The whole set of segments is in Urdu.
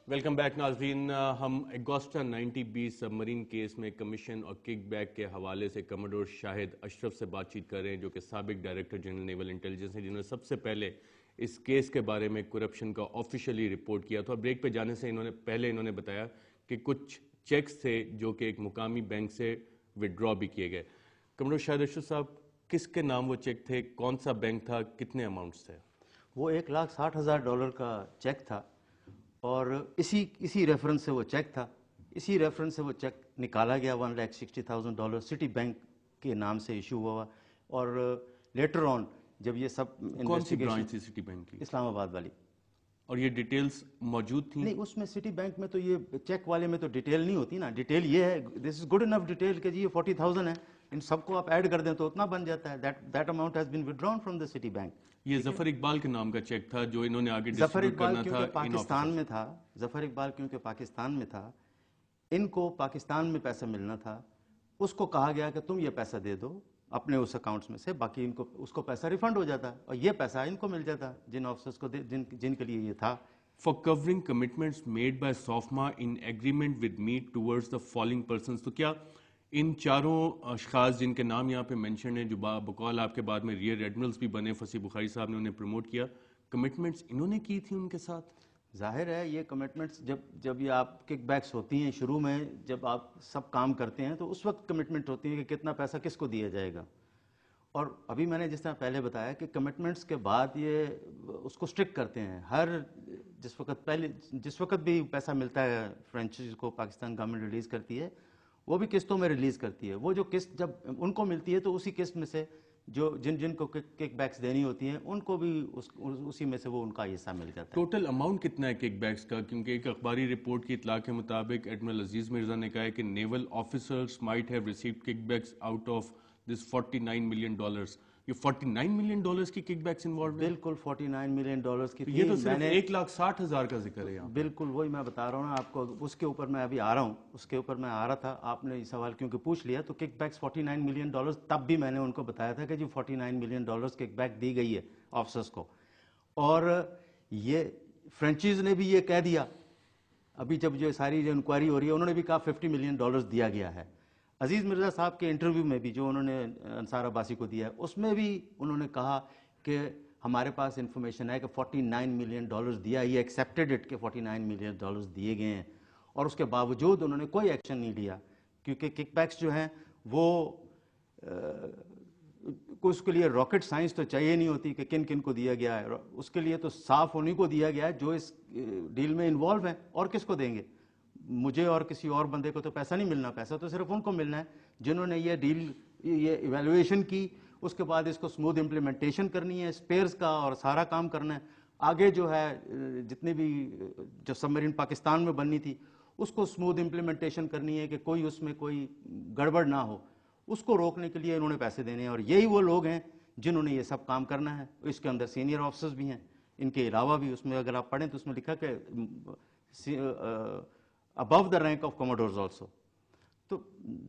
ویلکم بیک ناظرین. ہم اگوسٹا 90B سب مرین کیس میں کمیشن اور کک بیک کے حوالے سے کموڈور شاہد اشرف سے بات چیت کر رہے ہیں جو کہ سابق ڈائریکٹر جنرل نیول انٹیلیجنس ہیں، جنہوں نے سب سے پہلے اس کیس کے بارے میں کرپشن کا آفیشلی رپورٹ کیا تھا. اور بریک پہ جانے سے انہوں نے بتایا کہ کچھ چیکس تھے جو کہ ایک مقامی بینک سے وڈرا بھی کیے گئے. کموڈور شاہد اشرف صاحب، کس کے نام وہ چیک تھے، کون سا بینک تھا، کتنے اماؤنٹس تھے؟ وہ $1,60,000 کا چیک تھا اور اسی ریفرنس سے وہ چیک تھا. اسی ریفرنس سے وہ چیک نکالا گیا. $1,60,000 سٹی بینک کے نام سے ایشو ہوا اور لیٹر آن جب یہ سب کون سی برانچ تھی سٹی بینک کی؟ اسلام آباد والی. اور یہ ڈیٹیلز موجود تھیں؟ نہیں، اس میں سٹی بینک میں تو یہ چیک والے میں تو ڈیٹیل نہیں ہوتی نا. ڈیٹیل یہ ہے، دس از گڈ انف ڈیٹیل کہ جی یہ 40,000 ہے، ان سب کو آپ ایڈ کر دیں تو اتنا بن جاتا ہے. That amount has been withdrawn from the city bank. یہ ظفر اقبال کے نام کا چیک تھا جو انہوں نے آگے ظفر ڈسٹریبیوٹ اقبال کرنا تھا کیونکہ پاکستان میں تھا. ظفر اقبال کیونکہ پاکستان میں تھا، ان کو پاکستان میں پیسہ ملنا تھا. اس کو کہا گیا کہ تم یہ پیسہ دے دو اپنے اس اکاؤنٹس میں سے، باقی ان کو اس کو پیسہ ریفنڈ ہو جاتا اور یہ پیسہ ان کو مل جاتا جن آفیسرز کو جن کے لیے یہ تھا. For covering commitments made by SOFMA in agreement with me towards the following persons. تو کیا ان چاروں اشخاص جن کے نام یہاں پہ مینشن ہیں، جو بقول آپ کے بعد میں ریئر ایڈمرلز بھی بنے، فصیح بخاری صاحب نے انہیں پروموٹ کیا، کمٹمنٹس انہوں نے کی تھی ان کے ساتھ؟ ظاہر ہے یہ کمٹمنٹس جب یہ آپ کک بیکس ہوتی ہیں شروع میں، جب آپ سب کام کرتے ہیں تو اس وقت کمٹمنٹ ہوتی ہے کہ کتنا پیسہ کس کو دیا جائے گا. اور ابھی میں نے جس طرح پہلے بتایا کہ کمٹمنٹس کے بعد یہ اس کو اسٹرکٹ کرتے ہیں. جس وقت بھی پیسہ ملتا ہے فرینچائز کو پاکستان گورنمنٹ ریلیز کرتی ہے، وہ بھی قسطوں میں ریلیز کرتی ہے. وہ جو قسط جب ان کو ملتی ہے تو اسی قسط میں سے جو جن کو کک بیکس دینی ہوتی ہیں ان کو بھی اسی میں سے وہ ان کا حصہ مل جاتا ہے. ٹوٹل اماؤنٹ کتنا ہے کک بیکس کا؟ کیونکہ ایک اخباری رپورٹ کی اطلاع کے مطابق ایڈمرل عزیز مرزا نے کہا ہے کہ naval officers might have received kickbacks out of this $49 million. یہ $49 million کی کک بیکس انوالوڈ ہیں؟ بالکل $49 million کی تھی. یہ تو صرف 1,60,000 کا ذکر ہے یہاں. بالکل وہی میں بتا رہا ہوں آپ کو. اس کے اوپر میں ابھی آ رہا ہوں، اس کے اوپر میں آ رہا تھا. آپ نے یہ سوال کیونکہ پوچھ لیا تو کک بیکس $49 million، تب بھی میں نے ان کو بتایا تھا کہ جی $49 million کک بیک دی گئی ہے آفیسرز کو. اور یہ فرینچائز نے بھی یہ کہہ دیا. ابھی جب جو ساری جو انکوائری ہو رہی ہے انہوں نے بھی کہا $50 million دیا گیا ہے. عزیز مرزا صاحب کے انٹرویو میں بھی جو انہوں نے انصار عباسی کو دیا ہے اس میں بھی انہوں نے کہا کہ ہمارے پاس انفارمیشن ہے کہ $49 million دیا. یہ ایکسیپٹڈ اٹ کہ $49 million دیے گئے ہیں اور اس کے باوجود انہوں نے کوئی ایکشن نہیں لیا. کیونکہ کک بیکس جو ہیں وہ اس کے لیے راکٹ سائنس تو چاہیے نہیں ہوتی کہ کن کن کو دیا گیا ہے. اس کے لیے تو صاف انہیں کو دیا گیا ہے جو اس ڈیل میں انوالو ہیں. اور کس کو دیں گے؟ مجھے اور کسی اور بندے کو تو پیسہ نہیں ملنا. پیسہ تو صرف ان کو ملنا ہے جنہوں نے یہ ڈیل، یہ ایویلویشن کی، اس کے بعد اس کو سموتھ امپلیمنٹیشن کرنی ہے، اسپیئرز کا اور سارا کام کرنا ہے. آگے جو ہے جتنی بھی جو سب مرین پاکستان میں بننی تھی اس کو سموتھ امپلیمنٹیشن کرنی ہے کہ کوئی اس میں کوئی گڑبڑ نہ ہو. اس کو روکنے کے لیے انہوں نے پیسے دینے ہیں اور یہی وہ لوگ ہیں جنہوں نے یہ سب کام کرنا ہے. اس کے اندر سینئر آفیسرز بھی ہیں. ان کے علاوہ بھی اس میں اگر آپ پڑھیں تو اس میں لکھا کہ above the rank of commodores also. تو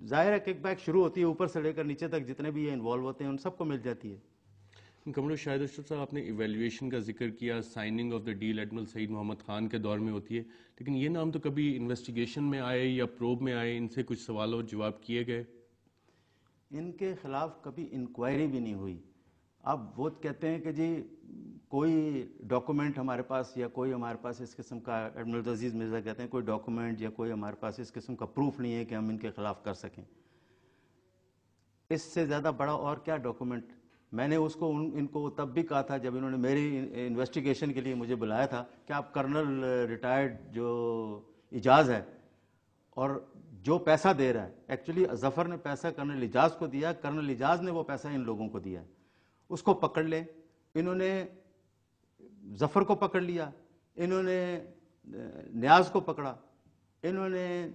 ظاہر ہے کک بیک شروع ہوتی ہے اوپر سے لے کر نیچے تک جتنے بھی یہ انوالو ہوتے ہیں ان سب کو مل جاتی ہے. کموڈور شاہد اشرف صاحب، آپ نے ایویلیویشن کا ذکر کیا، signing of the deal admiral Saeed Muhammad Khan کے دور میں ہوتی ہے، لیکن یہ نام تو کبھی انویسٹیگیشن میں آئے یا پروب میں آئے؟ ان سے کچھ سوال اور جواب کیے گئے؟ ان کے خلاف کبھی انکوائری بھی نہیں ہوئی. اب وہ کہتے ہیں کہ جی کوئی ڈاکومنٹ ہمارے پاس یا کوئی ہمارے پاس اس قسم کا، ایڈمرل عزیز مرزا کہتے ہیں کوئی ڈاکومنٹ یا کوئی ہمارے پاس اس قسم کا پروف نہیں ہے کہ ہم ان کے خلاف کر سکیں. اس سے زیادہ بڑا اور کیا ڈاکومنٹ؟ میں نے اس کو ان کو تب بھی کہا تھا جب انہوں نے میری انویسٹیگیشن کے لیے مجھے بلایا تھا کہ آپ کرنل ریٹائرڈ جو اجاز ہے اور جو پیسہ دے رہا ہے، ایکچولی ظفر نے پیسہ کرنل اجاز کو دیا، کرنل اجاز نے وہ پیسہ ان لوگوں کو دیا ہے، اس کو پکڑ لیں. انہوں نے ظفر کو پکڑ لیا، انہوں نے نیاز کو پکڑا، انہوں نے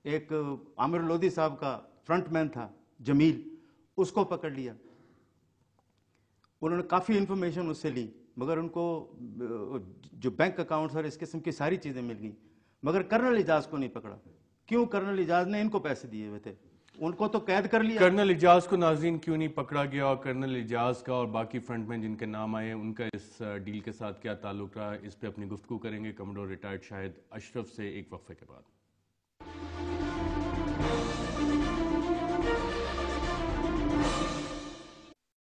ایک عامر لودھی صاحب کا فرنٹ مین تھا جمیل، اس کو پکڑ لیا. انہوں نے کافی انفارمیشن اس سے لی مگر ان کو جو بینک اکاؤنٹس اور اس قسم کی ساری چیزیں مل گئیں، مگر کرنل اجاز کو نہیں پکڑا. کیوں؟ کرنل اجاز نے ان کو پیسے دیے ہوئے تھے. ان کو تو قید کر لیا. کرنل اجاز کو ناظرین کیوں نہیں پکڑا گیا، اور کرنل اجاز کا اور باقی فرنٹ مین جن کے نام آئے ہیں ان کا اس ڈیل کے ساتھ کیا تعلق رہا، اس پہ اپنی گفتگو کریں گے کمڈور ریٹائرڈ شاہد اشرف سے ایک وقفے کے بعد.